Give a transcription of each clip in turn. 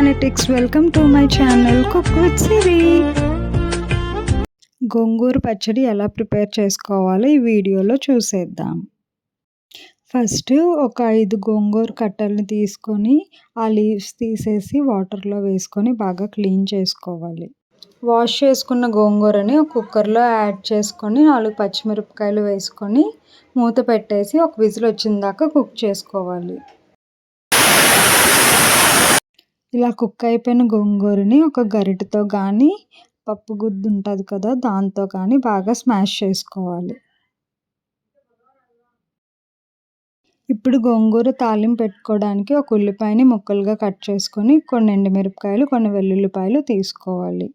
Phonetics. Welcome to my channel cook with Siri. Gongura పచ్చడి ఎలా prepare చేసుకోవాలో ఈ వీడియోలో చూసేద్దాం. ఫస్ట్ ఒక 5 గోంగూర కట్టల్ని తీసుకొని ఆ లీవ్స్ తీసేసి వాటర్లో వేసుకొని బాగా క్లీన్ చేసుకోవాలి. వాష్ చేసుకున్న గోంగూరని ఒక కుక్కర్లో యాడ్ చేసుకొని 4 పచ్చిమిరపకాయలు వేసుకొని మూత పెట్టేసి ఒక విజిల్ వచ్చిన దాకా కుక్ చేసుకోవాలి. ఇలా కుక్ అయిపోయిన గోంగూరని ఒక గరిటెతో కానీ పప్పు గుత్తి ఉంటుంది కదా దాంతో కానీ బాగా స్మాష్ చేసుకోవాలి. ఇప్పుడు గోంగూర తాలింపు పెట్టుకోవడానికి ఒక ఉల్లిపాయని ముక్కలుగా కట్ చేసుకొని కొన్ని ఎండుమిరపకాయలు కొన్ని వెల్లుల్లిపాయలు తీసుకోవాలి.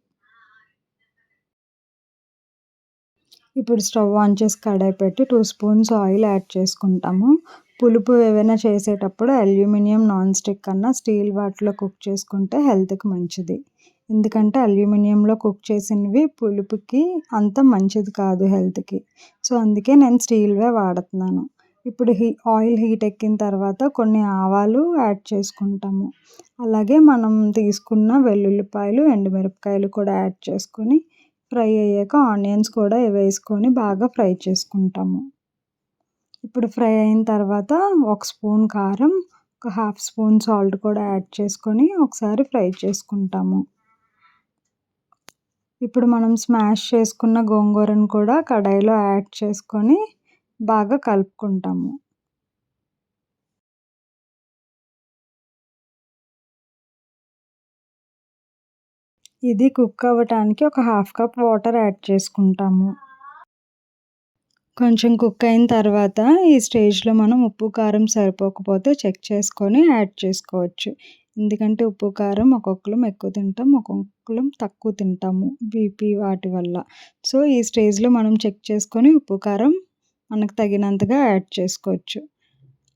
ఇప్పుడు స్టవ్ ఆన్ చేసి కడాయి పెట్టి 2 స్పూన్స్ ఆయిల్ యాడ్ చేసుకుంటాము. పులుపు ఏవైనా చేసేటప్పుడు అల్యూమినియం నాన్ స్టిక్ కన్నా స్టీల్ వాటిలో కుక్ చేసుకుంటే హెల్త్కి మంచిది. ఎందుకంటే అల్యూమినియంలో కుక్ చేసినవి పులుపుకి అంత మంచిది కాదు హెల్త్కి. సో అందుకే నేను స్టీల్వే వాడుతున్నాను. ఇప్పుడు ఆయిల్ హీట్ ఎక్కిన తర్వాత కొన్ని ఆవాలు యాడ్ చేసుకుంటాము. అలాగే మనం తీసుకున్న వెల్లుల్లిపాయలు ఎండుమిరపకాయలు కూడా యాడ్ చేసుకొని ఫ్రై అయ్యాక ఆనియన్స్ కూడా వేసుకొని బాగా ఫ్రై చేసుకుంటాము. ఇప్పుడు ఫ్రై అయిన తర్వాత 1 స్పూన్ కారం, ఒక 1/2 స్పూన్ సాల్ట్ కూడా యాడ్ చేసుకొని ఒకసారి ఫ్రై చేసుకుంటాము. ఇప్పుడు మనం స్మాష్ చేసుకున్న గోంగూరను కూడా కడాయిలో యాడ్ చేసుకొని బాగా కలుపుకుంటాము. ఇది కుక్ అవ్వటానికి ఒక 1/2 కప్ వాటర్ యాడ్ చేసుకుంటాము. కొంచెం కుక్ అయిన తర్వాత ఈ స్టేజ్లో మనం ఉప్పు కారం సరిపోకపోతే చెక్ చేసుకొని యాడ్ చేసుకోవచ్చు. ఎందుకంటే ఉప్పు కారం ఒక్కొక్కరం ఎక్కువ తింటాం, ఒక్కొక్కరం తక్కువ తింటాము బీపీ వాటి వల్ల. సో ఈ స్టేజ్లో మనం చెక్ చేసుకొని ఉప్పు కారం మనకు తగినంతగా యాడ్ చేసుకోవచ్చు.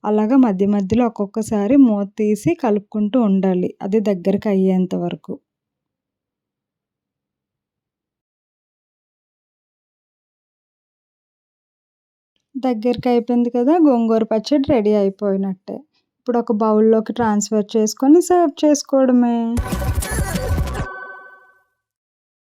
అలాగా మధ్య మధ్యలో ఒక్కొక్కసారి మూత తీసి కలుపుకుంటూ ఉండాలి, అది దగ్గరికి అయ్యేంత వరకు. దగ్గరికి అయిపోయింది కదా, గోంగూర పచ్చడి రెడీ అయిపోయినట్టే. ఇప్పుడు ఒక బౌల్లోకి ట్రాన్స్ఫర్ చేసుకొని సర్వ్ చేసుకోవడమే.